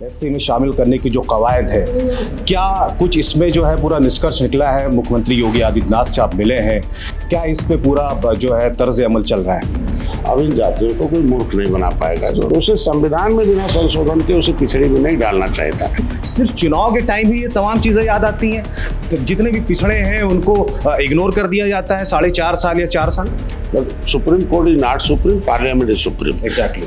SC में शामिल करने की जो कवायद है, क्या कुछ इसमें जो है पूरा निष्कर्ष निकला है? मुख्यमंत्री योगी आदित्यनाथ से आप मिले हैं, क्या इस पे पूरा जो है तर्ज अमल चल रहा है? अब इन जातियों को कोई मूर्ख नहीं बना पाएगा। जो उसे संविधान में बिना संशोधन के उसे पिछड़ी में नहीं डालना चाहिए था। सिर्फ चुनाव के टाइम ही ये तमाम चीजें याद आती हैं, तो जितने भी पिछड़े हैं उनको इग्नोर कर दिया जाता है 4.5 साल या 4 साल। Supreme Court is not supreme, parliament is supreme. Exactly.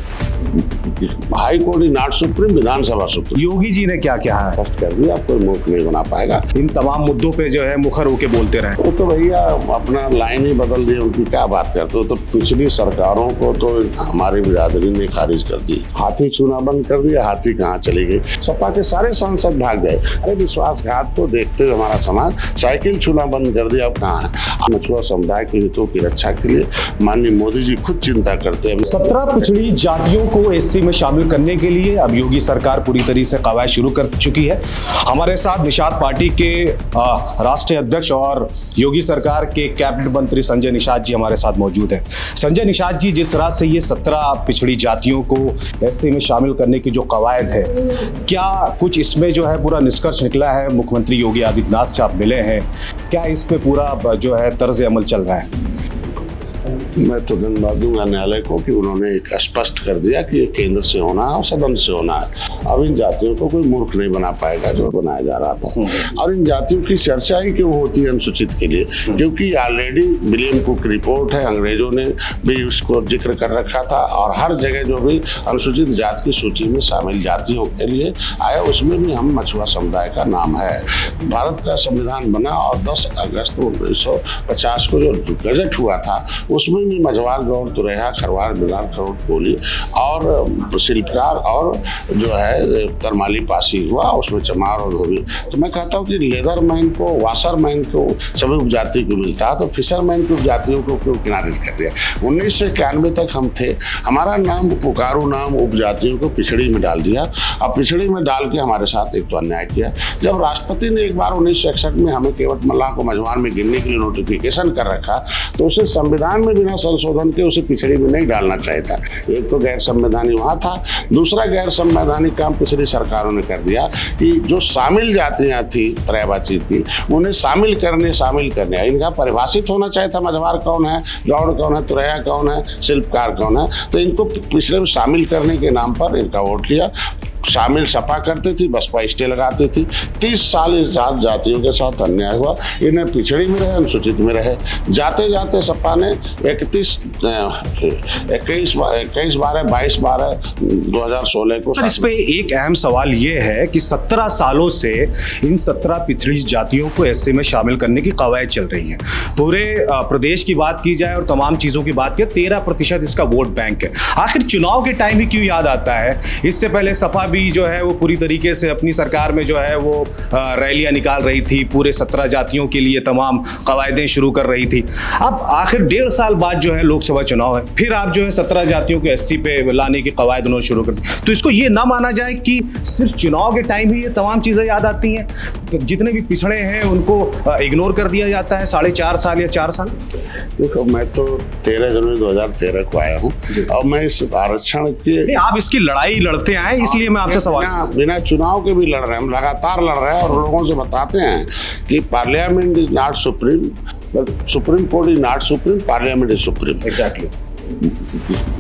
High court is not supreme, Vidhan Sabha supreme. Yogi ji ने क्या कहा है? स्पष्ट कर दिया, कोई मूर्ख नहीं बना पाएगा। इन तमाम मुद्दों पे जो है मुखर होके बोलते रहे। वो तो भैया अपना लाइन ही बदल दी, उनकी क्या बात करते हो। तो पिछली सरकारों को तो हमारी बिरादरी ने खारिज कर दी। हाथी छूना बंद कर दिया, हाथी कहाँ चली गई। सपा के सारे सांसद भाग गए। अरे विश्वासघात को देखते हुए हमारा समाज साइकिल छूना बंद कर दिया, अब कहाँ है? मछुआ समुदाय के हितों की रक्षा के लिए माननीय मोदी जी खुद चिंता करते हैं। 17 पिछड़ी जातियों को एससी में शामिल करने के लिए अब योगी सरकार पूरी तरीके से कवायद शुरू कर चुकी है। हमारे साथ निषाद पार्टी के राष्ट्रीय अध्यक्ष और योगी सरकार के कैबिनेट मंत्री संजय निषाद जी हमारे साथ मौजूद हैं। संजय निषाद जी, जिस तरह से ये 17 पिछड़ी जातियों को एससी में शामिल करने की जो कवायद है, क्या कुछ इसमें जो है पूरा निष्कर्ष निकला है? मुख्यमंत्री योगी आदित्यनाथ से आप मिले हैं, क्या इस पे पूरा जो है तर्ज अमल चल रहा है? मैं तो धन्यवाद दूंगा न्यायालय को कि उन्होंने एक स्पष्ट कर दिया कि ये केंद्र से होना है और सदन से होना है। अब इन जातियों को कोई मूर्ख नहीं बना पाएगा जो बनाया जा रहा था। और इन जातियों की चर्चा ही क्यों होती है अनुसूचित के लिए? क्योंकि ऑलरेडी विलियम कुक रिपोर्ट है, अंग्रेजों ने भी उसको जिक्र कर रखा था। और हर जगह जो भी अनुसूचित जाति की सूची में शामिल जातियों के लिए आया, उसमें भी हम मछुआ समुदाय का नाम है। भारत का संविधान बना और 10 अगस्त 1950 को जो गजट हुआ था, उसमें भी मझवार, गौड़, तुरैया, खरवार, बिलार, खरोट, कोली और शिल्पकार और जो है तरमाली पासी हुआ, उसमें चमार और धोबी। तो मैं कहता हूँ कि लेदरमैन को, वाशरमैन को सभी उपजाति को मिलता है, तो फिशरमैन की उपजातियों को क्यों किनारे कर दिया? 1991 तक हम थे, हमारा नाम पुकारू नाम उपजातियों को पिछड़ी में डाल दिया। अब पिछड़ी में डाल के हमारे साथ एक तो अन्याय किया। जब राष्ट्रपति ने एक बार 1961 में हमें केवट मल्लाह को मझवार में गिनने के लिए नोटिफिकेशन कर रखा, तो उसे संविधान में बिना संशोधन के उसे पिछड़ी में नहीं डालना चाहिए था। एक तो गैर संवैधानिक वहां था, दूसरा गैर संवैधानिक काम पिछली सरकारों ने कर दिया कि जो शामिल जातियां थी पर्यायवाची थी, उन्हें शामिल करने इनका परिभाषित होना चाहिए था। मझवार कौन है, गौड़ कौन है, तुरैया कौन है, शिल्पकार कौन है। तो इनको पिछले में शामिल करने के नाम पर इनका वोट लिया। शामिल सपा करती थी, बसपा स्टे लगाती थी। 30 साल इस जातियों के साथ अन्याय हुआ। इन्हें पिछड़ी में रहे, अनुसूचित में रहे। जाते जाते सपा ने 21/12/2016 को। इस पे एक अहम सवाल ये है कि 17 सालों से इन 17 पिछड़ी जातियों को एससी में शामिल करने की कवायद चल रही है। पूरे प्रदेश की बात की जाए और तमाम चीजों की बात की, 13% इसका वोट बैंक है। आखिर चुनाव के टाइम ही क्यों याद आता है? इससे पहले सपा भी जो है वो पूरी तरीके से अपनी सरकार में जो है वो रैलियां निकाल रही थी, पूरे 17 जातियों के लिए तमाम कवायदें शुरू कर रही थी। अब आखिर 1.5 साल बाद जो है लोकसभा चुनाव है, फिर आप जो है 17 जातियों को एससी पे लाने की कवायद उन्होंने शुरू कर दी। तो इसको ये ना माना जाए कि सिर्फ चुनाव के टाइम ही ये तमाम चीजें याद आती हैं, तो जितने भी पिछड़े हैं उनको इग्नोर कर दिया जाता है 4.5 साल या 4 साल। देखो, मैं तो 13 जनवरी 2013 को आया हूँ और मैं इस आरक्षण के, आप इसकी लड़ाई लड़ते आए, इसलिए मैं आपसे सवाल। बिना चुनाव के भी लड़ रहे हैं, हम लगातार लड़ रहे हैं और लोगों से बताते हैं कि parliament is not supreme, supreme Court is not supreme, parliament is supreme. Exactly.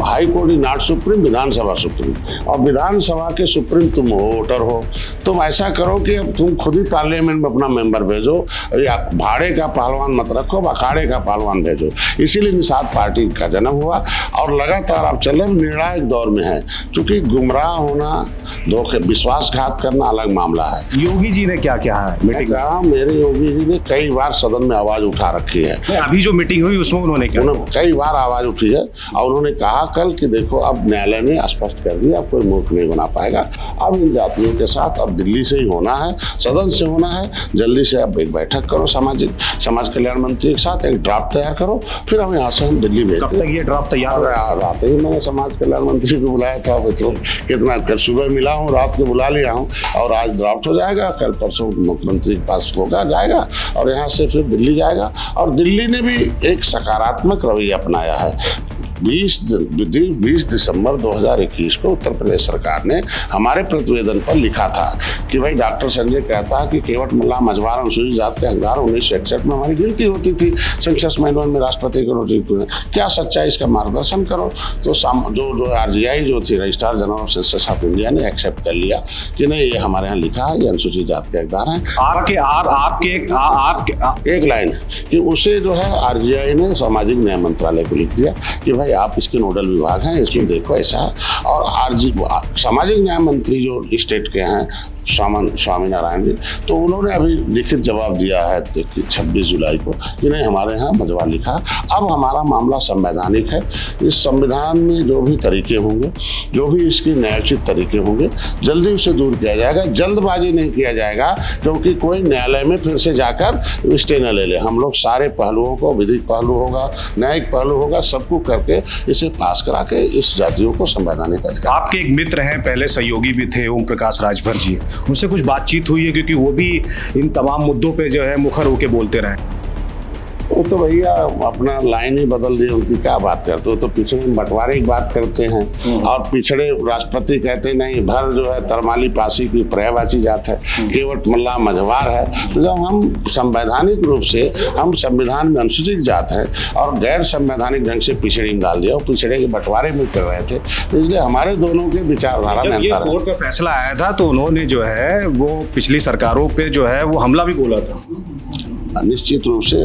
High court is not supreme, Vidhan Sabha supreme. और विधानसभा के सुप्रीम तुम हो, वोटर हो। तुम ऐसा करो कि अब तुम खुद ही पार्लियामेंट में अपना मेंबर भेजो, या भाड़े का पहलवान मत रखो, अखाड़े का पहलवान भेजो। इसीलिए निषाद पार्टी का जन्म हुआ और लगातार आप चले निर्णायक दौर में है। क्योंकि गुमराह होना, धोखे, विश्वासघात करना अलग मामला है। योगी जी ने क्या कहा है मीटिंग में? मेरे योगी जी ने कई बार सदन में आवाज उठा रखी है। अभी जो मीटिंग हुई उसमें उन्होंने कई बार आवाज उठी है और उन्होंने कहा कल कि देखो, अब न्यायालय ने स्पष्ट कर दिया, अब कोई मूर्ख नहीं बना पाएगा। अब इन जातियों के साथ अब दिल्ली से ही होना है, सदन से होना है। जल्दी से अब एक बैठक करो, समाज कल्याण मंत्री के साथ एक ड्राफ्ट तैयार करो, फिर हम यहाँ से हम दिल्ली भेज। कब तक ये ड्राफ्ट तैयार? रात ही मैंने समाज कल्याण मंत्री को बुलाया था। तो कितना कल सुबह मिला हूँ, रात को बुला लिया हूँ और आज ड्राफ्ट हो जाएगा। कल परसों मुख्यमंत्री के पास होगा, जाएगा और यहाँ से फिर दिल्ली जाएगा। और दिल्ली ने भी एक सकारात्मक रवैया अपनाया है। 20 दिसंबर 2021 को उत्तर प्रदेश सरकार ने हमारे प्रतिवेदन पर लिखा था कि भाई डॉक्टर संजय कहता है कि केवट मल्लाह मझवार अनुसूचित जात के हकदार 1961 में हमारी गिनती होती थी सेंसस मैनुअल में राष्ट्रपति के नोटिस में, क्या सच्चाई इसका मार्गदर्शन करो। तो जो RGI जो थी registrar general of census of India ने एक्सेप्ट कर लिया कि नहीं ये हमारे यहाँ लिखा है, ये अनुसूचित जात के हकदार हैं। आपके एक लाइन कि उसे जो है RGI ने सामाजिक न्याय मंत्रालय को लिख दिया कि भाई आप इसके नोडल विभाग हैं, इसको देखो ऐसा है। और सामाजिक न्याय मंत्री जो स्टेट के हैं स्वामीनारायण जी, तो उन्होंने अभी लिखित जवाब दिया है 26 जुलाई को कि नहीं हमारे यहाँ मझवार लिखा। अब हमारा मामला संवैधानिक है, इस संविधान में जो भी तरीके होंगे, जो भी इसके न्यायोचित तरीके होंगे, जल्दी उसे दूर किया जाएगा। जल्दबाजी नहीं किया जाएगा क्योंकि कोई न्यायालय में फिर से जाकर स्टे न ले ले। हम लोग सारे पहलुओं को, विधिक पहलू होगा, न्यायिक पहलू होगा, सबको करके इसे पास करा के इस जातियों को संवैधानिक अधिकार। आपके एक मित्र हैं, पहले सहयोगी भी थे, ओम प्रकाश राजभर जी, उनसे कुछ बातचीत हुई है? क्योंकि वो भी इन तमाम मुद्दों पे जो है मुखर होके बोलते रहे। वो तो भैया अपना लाइन ही बदल दिए, उनकी क्या बात करते हो। तो पिछड़े बंटवारे की बात करते हैं और पिछड़े राष्ट्रपति कहते नहीं भर जो है तरमाली पासी की पर्यायवाची जात है, केवट मल्लाह मझवार है। तो जब हम संवैधानिक रूप से हम संविधान में अनुसूचित जात है और गैर संवैधानिक ढंग से पिछड़ी में डाल दिया और पिछड़े के बंटवारे में कर रहे थे, तो इसलिए हमारे दोनों के विचारधारा में अंतर है। कोर्ट का फैसला आया था तो उन्होंने जो है वो पिछली सरकारों पे जो है वो हमला भी बोला था। निश्चित रूप से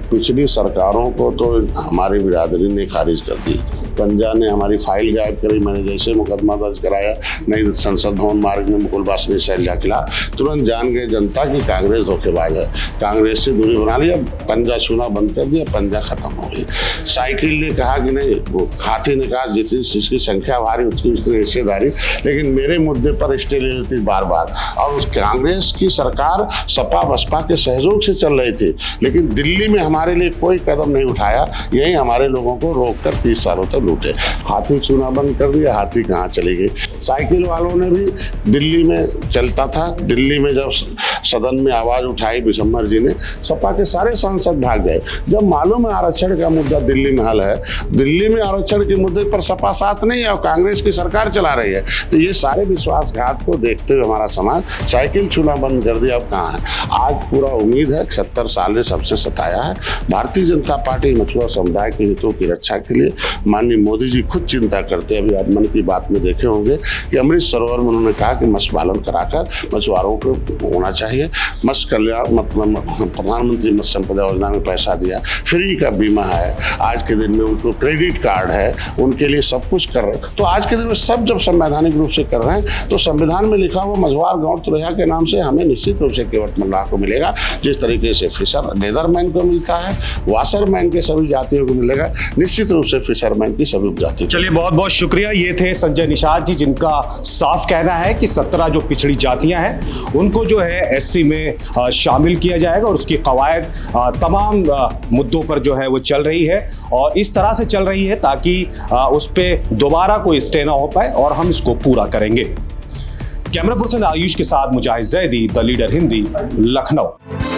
पिछली सरकारों को तो हमारी बिरादरी ने खारिज कर दी। पंजा ने हमारी फाइल गायब करी, मैंने जैसे मुकदमा दर्ज कराया नई संसद भवन मार्ग में मुकुल वासनी शैलजा खिलाफ, तुरंत जान गए जनता की कांग्रेस धोखेबाज है, कांग्रेस से दूरी बना लिया, पंजा छूना बंद कर दिया, पंजा खत्म हो गई। साइकिल ने कहा कि नहीं, वो हाथी ने कहा जितनी जिसकी संख्या भारी उसकी उतनी हिस्सेदारी, लेकिन मेरे मुद्दे पर स्टे ले लेती बार बार। और उस कांग्रेस की सरकार सपा बसपा के सहयोग से चल रही थी, लेकिन दिल्ली में हमारे लिए कोई कदम नहीं उठाया, यही हमारे लोगों को रोककर 30 सालों तक लूटे। हाथी छूना बंद कर दिया, हाथी कहाँ चली गई। साइकिल वालों ने भी दिल्ली में चलता था, दिल्ली में जब सदन में आवाज उठाई बिशम्बर जी ने, सपा के सारे सांसद भाग गए। जब मालूम है आरक्षण का मुद्दा दिल्ली में हल है, दिल्ली में आरक्षण के मुद्दे पर सपा साथ नहीं है और कांग्रेस की सरकार चला रही है, तो ये सारे विश्वासघात को देखते हुए हमारा समाज साइकिल छूना बंद कर दिया। अब कहाँ है आज? पूरा उम्मीद है 70 साल ने सबसे सताया है। भारतीय जनता पार्टी मछुआ समुदाय के हितों की रक्षा के लिए माननीय मोदी जी खुद चिंता करते हैं। अभी आप मन की बात में देखे होंगे कि अमृत सरोवर में उन्होंने कहा कि मत्स्य पालन कराकर मछुआरों को होना चाहिए। मत्स्य कल्याण प्रधानमंत्री मत्स्य संपदा योजना में पैसा दिया, फ्री का बीमा है, आज के दिन में उनको क्रेडिट कार्ड है, उनके लिए सब कुछ कर रहे हैं। तो आज के दिन में सब जब संवैधानिक रूप से कर रहे हैं तो संविधान में लिखा हुआ मझवार गाँव तुरैया के नाम से हमें निश्चित रूप से केवट मल्लाह को मिलेगा, जिस तरीके से फिशर लेदरमैन को मिलता है, वाशरमैन के सभी जातियों को मिलेगा, निश्चित रूप से फिशरमैन की सभी जातियों। चलिए बहुत बहुत शुक्रिया। ये थे संजय निषाद जी, जिनका साफ कहना है कि 17 जो पिछड़ी जातियां हैं उनको जो है SC में शामिल किया जाएगा और उसकी कवायद तमाम मुद्दों पर जो है वो चल रही है और इस तरह से चल रही है ताकि उस पर दोबारा कोई स्टे ना हो पाए और हम इसको पूरा करेंगे। कैमरा पर्सन आयुष के साथ मुजाहिद जैदी, द लीडर हिंदी, लखनऊ।